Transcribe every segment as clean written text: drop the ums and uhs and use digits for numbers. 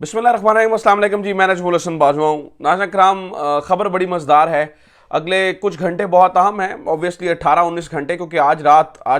बिस्मिल्लाहिर्रहमानिर्रहीम, अस्सलाम वालेकुम जी। मैं नजमुल हसन बाजवा हूँ। नाज़रीन कराम, खबर बड़ी मज़ेदार है। अगले कुछ घंटे बहुत अहम हैं, ऑब्वियसली 18-19 घंटे, क्योंकि आज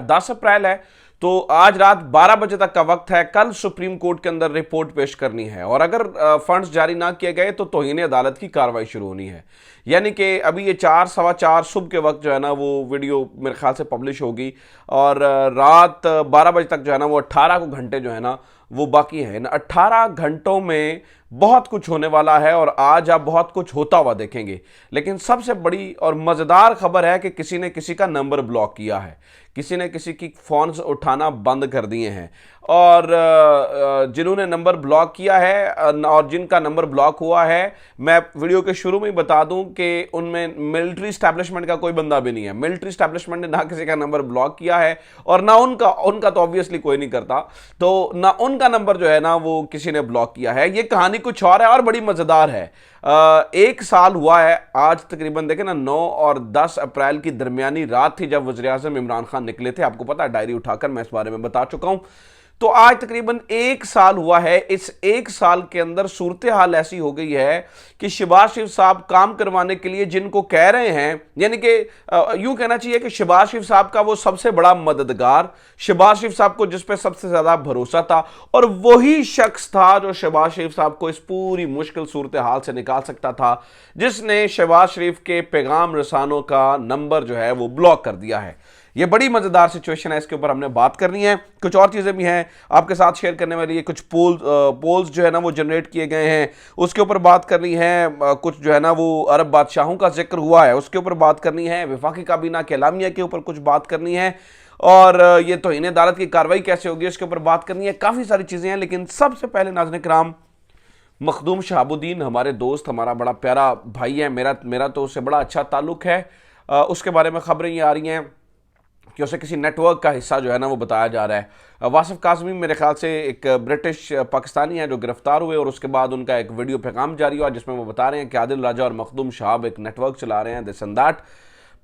10 अप्रैल है। तो आज रात 12 बजे तक का वक्त है। कल सुप्रीम कोर्ट के अंदर रिपोर्ट पेश करनी है और अगर फंड्स जारी ना किए गए तो तौहीन अदालत की कार्रवाई शुरू होनी है। यानी कि अभी ये 4 सवा 4 सुबह के वक्त जो है ना वो वीडियो मेरे ख्याल से पब्लिश होगी और रात 12 बजे तक जो है ना वो 18 को घंटे जो है ना वो बाकी है। इन 18 घंटों में बहुत कुछ होने वाला है और आज आप बहुत कुछ होता हुआ देखेंगे। लेकिन सबसे बड़ी और मज़ेदार खबर है कि किसी ने किसी का नंबर ब्लॉक किया है, किसी ने किसी की फ़ोन्स उठाना बंद कर दिए हैं और जिन्होंने नंबर ब्लॉक किया है और जिनका नंबर ब्लॉक हुआ है, मैं वीडियो के शुरू में ही बता दूं कि उनमें मिलिट्री स्टैब्लिशमेंट का कोई बंदा भी नहीं है। मिलिट्री स्टैब्लिशमेंट ने ना किसी का नंबर ब्लॉक किया है और ना उनका उनका तो ऑब्वियसली कोई नहीं करता, तो ना उनका नंबर जो है ना वो किसी ने ब्लॉक किया है। ये कहानी कुछ और है और बड़ी मज़ेदार है। एक साल हुआ है आज तकरीबन, देखें ना, 9 और 10 अप्रैल की दरमियानी रात थी जब वज़ीर आज़म इमरान खान निकले थे। आपको पता है, डायरी उठाकर मैं इस बारे में बता चुका हूं। तो आज तकरीबन एक साल हुआ है। इस एक साल के अंदर सूरत हाल ऐसी हो गई है कि शहबाज शरीफ साहब काम करवाने के लिए जिनको कह रहे हैं, यानी कि यूं कहना चाहिए कि शहबाज शरीफ साहब का वो सबसे बड़ा मददगार, शहबाज शरीफ साहब को जिस पे सबसे ज्यादा भरोसा था, और वही शख्स था जो शहबाज शरीफ साहब को इस पूरी मुश्किल सूरत हाल से निकाल सकता था, जिसने शहबाज शरीफ के पैगाम रसानों का नंबर जो है वो ब्लॉक कर दिया है। ये बड़ी मजेदार सिचुएशन है, इसके ऊपर हमने बात करनी है। कुछ और चीजें भी हैं आपके साथ शेयर करने वाली है। कुछ पोल्स जो है ना वो जनरेट किए गए हैं, उसके ऊपर बात करनी है। कुछ जो है ना वो अरब बादशाहों का जिक्र हुआ है, उसके ऊपर बात करनी है। वफाकी काबीना के एलामिया के ऊपर कुछ बात करनी है और ये तौहीन अदालत की कार्रवाई कैसे होगी उसके ऊपर बात करनी है। काफी सारी चीजें हैं, लेकिन सबसे पहले नाज़रीन किराम, मखदूम शहाबुद्दीन हमारे दोस्त, हमारा बड़ा प्यारा भाई है। मेरा तो उससे बड़ा अच्छा ताल्लुक है। उसके बारे में खबरें ये आ रही हैं कि उसे किसी नेटवर्क का हिस्सा जो है ना वो बताया जा रहा है। वासिफ काज़मी मेरे ख्याल से एक ब्रिटिश पाकिस्तानी है जो गिरफ्तार हुए और उसके बाद उनका एक वीडियो पैगाम जारी हुआ जिसमें वो बता रहे हैं कि आदिल राजा और मखदूम शहाब एक नेटवर्क चला रहे हैं, दिस एंड दैट।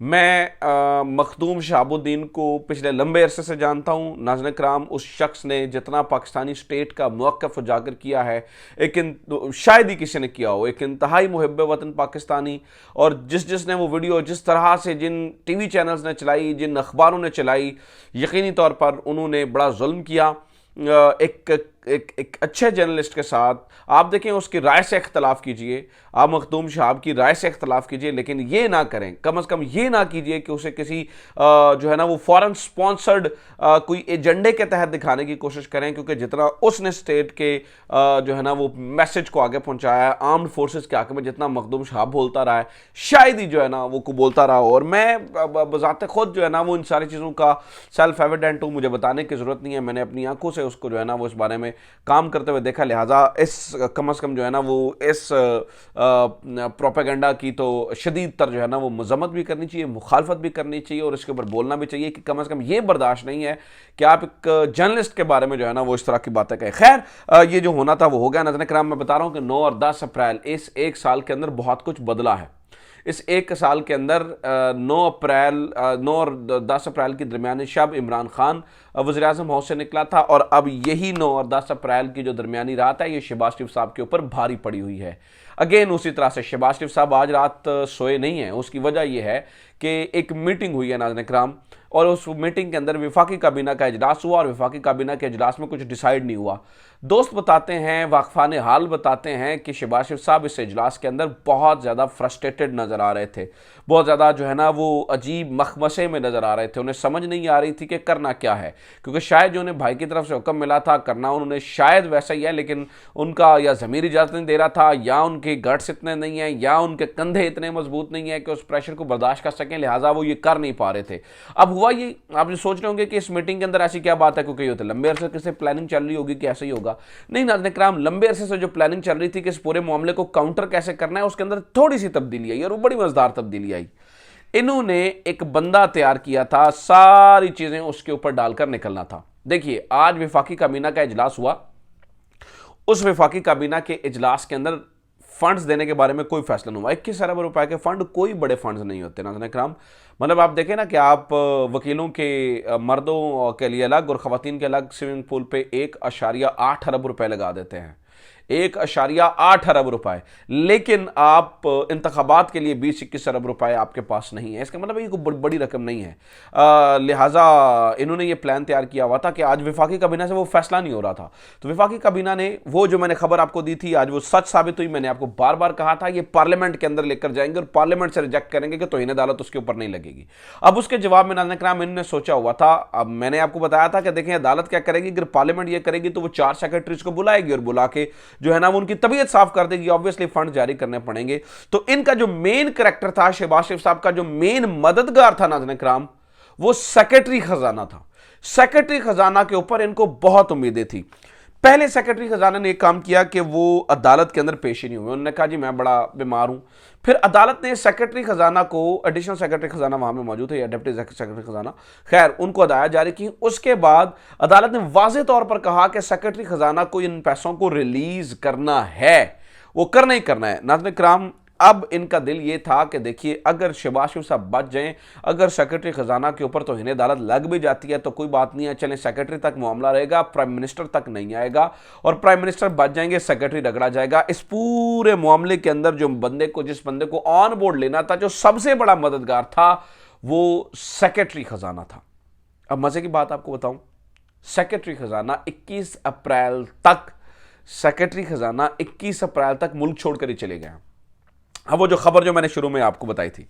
मैं मखदूम शहाबुद्दीन को पिछले लंबे अरसे से जानता हूँ। नाज़रीन कराम, उस शख्स ने जितना पाकिस्तानी स्टेट का मौक़िफ़ उजागर किया है, शायद ही किसी ने किया हो। एक इंतहाई मुहिब वतन पाकिस्तानी, और जिसने वो वीडियो जिस तरह से जिन टीवी चैनल्स ने चलाई, जिन अखबारों ने चलाई, यकीनी तौर पर उन्होंने बड़ा जुल्म किया एक अच्छे जर्नलिस्ट के साथ। आप देखें, उसकी राय से इख्तलाफ कीजिए, आप मखदूम शहाब की राय से इख्तलाफ कीजिए, लेकिन ये ना करें, कम अज़ कम ये ना कीजिए कि उसे किसी जो है ना वो फॉरेन स्पॉन्सर्ड कोई एजेंडे के तहत दिखाने की कोशिश करें, क्योंकि जितना उसने स्टेट के जो है ना वो मैसेज को आगे पहुंचाया है आर्म्ड फोर्सेस के हक़ में, जितना मखदूम शहाब बोलता रहा है, शायद ही जो है ना वो को बोलता रहा हो। और मैं बज़ाते खुद जो है ना वो इन सारी चीज़ों का सेल्फ एविडेंट हूँ, मुझे बताने की ज़रूरत नहीं है। मैंने अपनी आंखों से उसको जो है ना वो इस बारे में काम करते हुए देखा, लिहाजा इस कम से कम जो है ना वो इस प्रोपेगेंडा की तो शदीद तर जो है ना वो मजम्मत भी करनी चाहिए, मुखालफत भी करनी चाहिए और इसके ऊपर बोलना भी चाहिए कि कम से कम ये बर्दाश्त नहीं है कि आप एक जर्नलिस्ट के बारे में जो है ना वो इस तरह की बातें कहें। खैर, ये जो होना था वो हो गया। नाज़रीन किराम, मैं बता रहा हूँ कि 9 और 10 अप्रैल, इस एक साल के अंदर बहुत कुछ बदला है। इस एक साल के अंदर 9 और 10 अप्रैल की दरमियानी शब इमरान खान वज़ीर आज़म हाउस से निकला था और अब यही 9 और 10 अप्रैल की जो दरमियानी रात है ये शहबाज शरीफ साहब के ऊपर भारी पड़ी हुई है। अगेन उसी तरह से शहबाज शरीफ साहब आज रात सोए नहीं हैं। उसकी वजह यह है कि एक मीटिंग हुई है नाज़रीन किराम, और उस मीटिंग के अंदर वफाकी काबीना का इजलास हुआ और वफाकी काबीना के इजलास में कुछ डिसाइड नहीं हुआ। दोस्त बताते हैं, वाकफान हाल बताते हैं कि शहबाज शरीफ साहब इस इजलास के अंदर बहुत ज़्यादा फ्रस्ट्रेटेड नज़र आ रहे थे, बहुत ज़्यादा जो है ना वो अजीब मखमसे में नज़र आ रहे थे। उन्हें समझ नहीं आ रही थी कि करना क्या है, क्योंकि शायद जो उन्हें भाई की तरफ से हुक्म मिला था करना उन्होंने शायद वैसा ही है, लेकिन उनका या ज़मीर इजाज़त नहीं दे रहा था, या उनके गट्स इतने नहीं हैं, या उनके कंधे इतने मजबूत नहीं है कि उस प्रेशर को बर्दाश्त कर सकें, लिहाजा वो ये कर नहीं पा रहे थे। अब हुआ ये, आप जो सोच रहे होंगे कि इस मीटिंग के अंदर ऐसी क्या बात है, क्योंकि होते लंबे अरसे से प्लानिंग चल रही होगी कि ऐसे ही होगा। नहीं नाज़रीन किराम, लंबे अरसे से जो प्लानिंग चल रही थी कि इस पूरे मामले को काउंटर कैसे करना है, उसके अंदर थोड़ी सी तब्दीली आई और वो बड़ी मजेदार तब्दीली आई। इन्होंने एक बंदा तैयार किया था, सारी चीजें उसके ऊपर डालकर निकलना था। देखिए, आज वफाकी काबीना का इजलास हुआ, उस वफाकी काबीना के इजलास के अंदर फंड्स देने के बारे में कोई फैसला नहीं हुआ। 21 अरब रुपए के फंड कोई बड़े फंड्स नहीं होते नाज़रीन किराम। मतलब आप देखें ना कि आप वकीलों के मर्दों के लिए अलग और ख़वातीन के अलग स्विमिंग पूल पे 1.8 अरब रुपए लगा देते हैं। 1.8 अरब रुपए, लेकिन आप इंतखाबात के लिए 20-21 अरब रुपए आपके पास नहीं है। इसका मतलब ये कोई बड़ी रकम नहीं है। लिहाजा इन्होंने ये प्लान तैयार किया हुआ था कि आज विफाकी काबीना से वो फैसला नहीं हो रहा था, तो विफाकी काबीना ने वो जो मैंने खबर आपको दी थी आज वो सच साबित हुई। मैंने आपको बार बार कहा था ये पार्लियामेंट के अंदर लेकर जाएंगे और पार्लियामेंट से रिजेक्ट करेंगे कि तौहीन अदालत उसके ऊपर नहीं लगेगी। अब उसके जवाब में नाज़रीन किराम इन्होंने सोचा हुआ था, अब मैंने आपको बताया था कि देखें अदालत क्या करेगी, अगर पार्लियामेंट ये करेगी तो वो 4 सेक्रेटरीज को बुलाएगी और बुला के जो है ना वो उनकी तबीयत साफ कर देगी, ऑब्वियसली फंड जारी करने पड़ेंगे। तो इनका जो मेन कैरेक्टर था, शहबाज शरीफ साहब का जो मेन मददगार था नाज़रीन किराम, वो सेक्रेटरी खजाना था। सेक्रेटरी खजाना के ऊपर इनको बहुत उम्मीदें थी। पहले सेक्रेटरी खजाना ने एक काम किया कि वो अदालत के अंदर पेश ही नहीं हुए। उन्होंने कहा जी मैं बड़ा बीमार हूं। फिर अदालत ने सेक्रेटरी खजाना को, एडिशनल सेक्रेटरी खजाना वहां में मौजूद है या डिप्टी सेक्रेटरी खजाना, खैर उनको हदायत जारी की। उसके बाद अदालत ने वाज़ेह तौर पर कहा कि सेक्रेटरी खजाना को इन पैसों को रिलीज करना है, वो करना ही करना है। नाज़रीन किराम अब इनका दिल ये था कि देखिए अगर शहबाज शरीफ साहब बच जाएं, अगर सेक्रेटरी खजाना के ऊपर तौहीन अदालत लग भी जाती है तो कोई बात नहीं है, चलें सेक्रेटरी तक मामला रहेगा, प्राइम मिनिस्टर तक नहीं आएगा और प्राइम मिनिस्टर बच जाएंगे, सेक्रेटरी रगड़ा जाएगा। इस पूरे मामले के अंदर जो जिस बंदे को ऑन बोर्ड लेना था, जो सबसे बड़ा मददगार था, वो सेक्रेटरी खजाना था। अब मजे की बात आपको बताऊं, सेक्रेटरी खजाना 21 अप्रैल तक मुल्क छोड़कर ही चले गए। अब वो जो खबर जो मैंने शुरू में आपको बताई थी,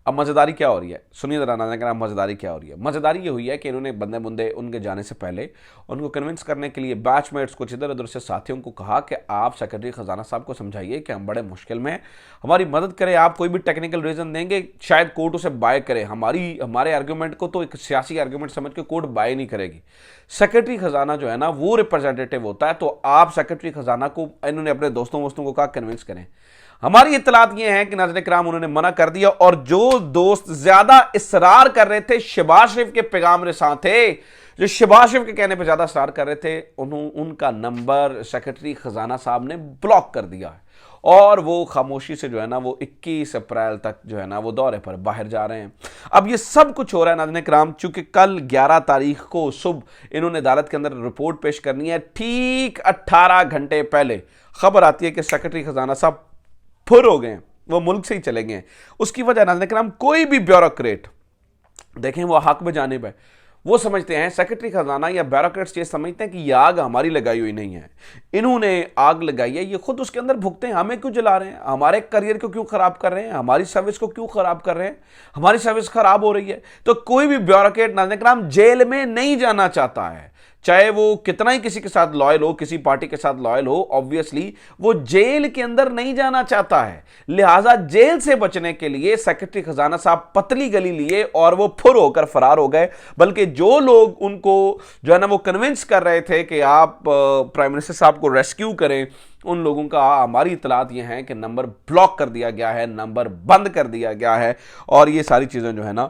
अब मज़ेदारी क्या हो रही है, सुनिए ज़रा नाज़रीन किराम, मज़ेदारी क्या हो रही है। मज़ेदारी ये हुई है कि इन्होंने बंदे उनके जाने से पहले उनको कन्विंस करने के लिए बैचमेट्स कुछ इधर उधर से साथियों को कहा कि आप सेक्रेटरी खजाना साहब को समझाइए कि हम बड़े मुश्किल में हैं, हमारी मदद करें, आप कोई भी टेक्निकल रीज़न देंगे शायद कोर्ट उसे बाय करे, हमारे आर्ग्यूमेंट को तो एक सियासी आर्ग्यूमेंट समझ के कोर्ट बाय नहीं करेगी। सेक्रेटरी खजाना जो है ना वो रिप्रेजेंटेटिव होता है, तो आप सेक्रेटरी खजाना को, इन्होंने अपने दोस्तों को कहा कन्विंस करें। हमारी इत्तलात ये है कि नाज़रीन किराम उन्होंने मना कर दिया और जो दोस्त ज्यादा इसरार कर रहे थे, शहबाज शरीफ के पैगाम रिसां थे, जो शहबाज शरीफ के कहने पे ज्यादा इसरार कर रहे थे, उनका नंबर सेक्रेटरी खजाना साहब ने ब्लॉक कर दिया है और वो खामोशी से जो है ना वो 21 अप्रैल तक जो है ना वो दौरे पर बाहर जा रहे हैं। अब ये सब कुछ हो रहा है नाज़रीन किराम चूंकि कल 11 तारीख को सुबह इन्होंने अदालत के अंदर रिपोर्ट पेश करनी है। ठीक 18 घंटे पहले खबर आती है कि सेक्रेटरी खजाना साहब फुर हो गए, वो मुल्क से ही चले गए। उसकी वजह नाज़रीन किराम कोई भी ब्यूरोक्रेट देखें वो हक में जानिब है, वो समझते हैं सेक्रेटरी खजाना या ब्यूरोक्रेट्स ये समझते हैं कि ये आग हमारी लगाई हुई नहीं है, इन्होंने आग लगाई है, ये खुद उसके अंदर भुगते हैं, हमें क्यों जला रहे हैं, हमारे करियर को क्यों खराब कर रहे हैं, हमारी सर्विस को क्यों खराब कर रहे हैं, हमारी सर्विस खराब हो रही है। तो कोई भी ब्यूरोक्रेट नाज़रीन किराम जेल में नहीं जाना चाहता है, चाहे वो कितना ही किसी के साथ लॉयल हो, किसी पार्टी के साथ लॉयल हो, ऑब्वियसली वो जेल के अंदर नहीं जाना चाहता है। लिहाजा जेल से बचने के लिए सेक्रेटरी खजाना साहब पतली गली लिए और वो फुर होकर फरार हो गए। बल्कि जो लोग उनको जो है ना वो कन्विंस कर रहे थे कि आप प्राइम मिनिस्टर साहब को रेस्क्यू करें, उन लोगों का हमारी इतलात ये हैं कि नंबर ब्लॉक कर दिया गया है, नंबर बंद कर दिया गया है और ये सारी चीज़ें जो है ना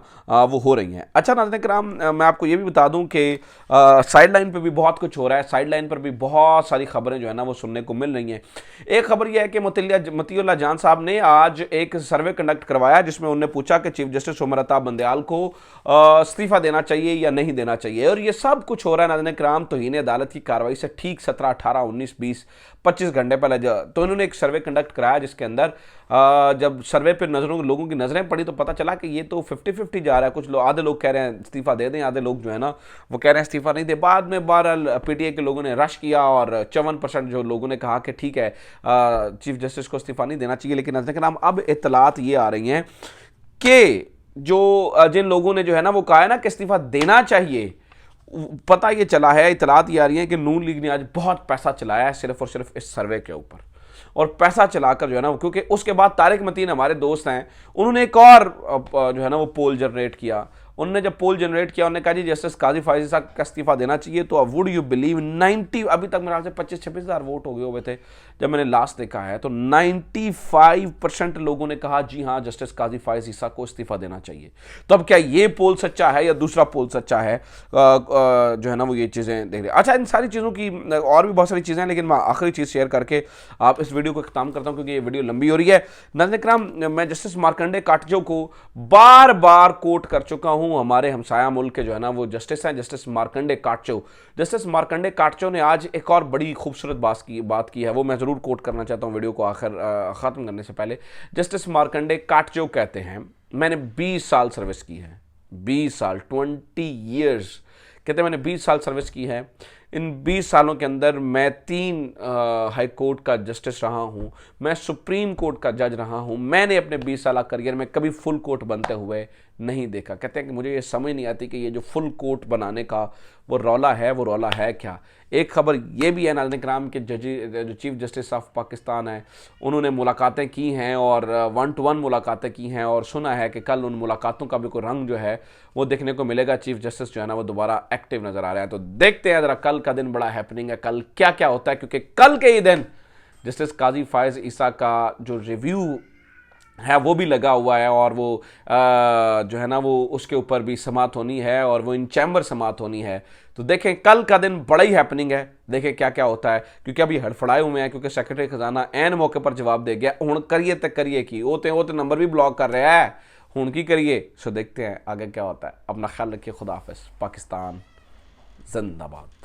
वो हो रही हैं। अच्छा नाज़रीन किराम, मैं आपको ये भी बता दूं कि साइड लाइन पर भी बहुत कुछ हो रहा है, साइड लाइन पर भी बहुत सारी खबरें जो है ना वो सुनने को मिल रही हैं। एक खबर यह है कि मतीउल्लाह जान साहब ने आज एक सर्वे कंडक्ट करवाया जिसमें उन्होंने पूछा कि चीफ जस्टिस उमर अता बंदयाल को इस्तीफा देना चाहिए या नहीं देना चाहिए। और ये सब कुछ हो रहा है नाज़रीन किराम तौहीन अदालत की कार्रवाई से ठीक 17, 18, 19, 20, 25 घंटे पहले। तो इन्होंने एक सर्वे कंडक्ट कराया जिसके अंदर जब सर्वे पे लोगों की नजरें पड़ी तो पता चला कि ये तो 50-50 जा रहा है। कुछ आधे लोग कह रहे हैं इस्तीफा दे दें, आधे लोग जो है ना वो कह रहे हैं इस्तीफा नहीं दे। बाद में बहरहाल पीटीआई के लोगों ने रश किया और 54% जो लोगों ने कहा कि ठीक है चीफ जस्टिस को इस्तीफा नहीं देना चाहिए। लेकिन नाम अब इत्तलात ये आ रही हैं कि जो जिन लोगों ने जो है ना वो कहा है ना कि इस्तीफा देना चाहिए, पता ये चला है, इतलात ये आ रही है कि नून लीग ने आज बहुत पैसा चलाया है सिर्फ और सिर्फ इस सर्वे के ऊपर। और पैसा चलाकर जो है ना, क्योंकि उसके बाद तारिक मतीन हमारे दोस्त हैं, उन्होंने एक और जो है ना वो पोल जनरेट किया। उन्होंने जब पोल जनरेट किया उन्होंने कहा जी जस्टिस काजी फायजी साहब का इस्तीफा देना चाहिए। तो वुड यू बिलीव 90, अभी तक मेरे ख्याल से 25-26 हज़ार वोट हो गए हुए थे जब मैंने लास्ट देखा है, तो 95% लोगों ने कहा जी हाँ जस्टिस काजी फायजी साहब को इस्तीफा देना चाहिए। तो अब क्या ये पोल सच्चा है या दूसरा पोल सच्चा है, जो है ना वो ये चीज़ें देख रहे हैं। अच्छा, इन सारी चीज़ों की और भी बहुत सारी चीज़ें हैं, लेकिन मैं आखिरी चीज़ शेयर करके आप इस वीडियो को ख़त्म करता हूँ क्योंकि ये वीडियो लंबी हो रही है। नाज़रीन किराम, मैं जस्टिस मार्कंडे काटजो को बार बार कोट कर चुका हूँ हूँ हमारे हमसाया मुल्क के जो है ना वो जस्टिस हैं, जस्टिस मार्कंडे काटचो। जस्टिस मार्कंडे काटचो ने आज एक और बड़ी खूबसूरत बात की है, वो मैं ज़रूर कोट करना चाहता हूँ वीडियो को ख़त्म करने से पहले। जस्टिस मार्कंडे काटचो कहते हैं, मैंने 20 साल सर्विस की है, 20 साल, 20 ईयर्स। कहते हैं मैंने 20 साल सर्विस की है। इन 20 सालों के अंदर मैं 3 हाई कोर्ट का जस्टिस रहा हूँ, मैं सुप्रीम कोर्ट का जज रहा हूँ। मैंने अपने 20 साल करियर में कभी फुल कोर्ट बनते हुए नहीं देखा। कहते हैं कि मुझे ये समझ नहीं आती कि ये जो फुल कोर्ट बनाने का वो रौला है क्या। एक खबर ये भी है नाज़रीन किराम के जो चीफ जस्टिस ऑफ पाकिस्तान है उन्होंने मुलाकातें की हैं और 1-to-1 मुलाकातें की हैं, और सुना है कि कल उन मुलाकातों का भी कोई रंग जो है वो देखने को मिलेगा। चीफ जस्टिस जो है ना वो दोबारा एक्टिव नज़र आ रहे हैं। तो देखते हैं ज़रा कल का दिन बड़ा हैपनिंग है, कल क्या क्या होता है, क्योंकि कल के ही दिन जस्टिस काजी फायज़ ईसा का जो रिव्यू है वो भी लगा हुआ है, और वो जो है ना वो उसके ऊपर भी समात होनी है, और वो इन चैम्बर समात होनी है। तो देखें कल का दिन बड़ा ही हैपनिंग है, देखें क्या क्या होता है, क्योंकि अभी हड़फड़ाए हुए हैं, क्योंकि सेक्रेटरी खजाना एन मौके पर जवाब दे गया हुण करिए तो करिए की, वो तो नंबर भी ब्लॉक कर रहा है, हुण की करिए। सो देखते हैं आगे क्या होता है। अपना ख्याल रखिए, खुदा हाफिज़। पाकिस्तान जिंदाबाद।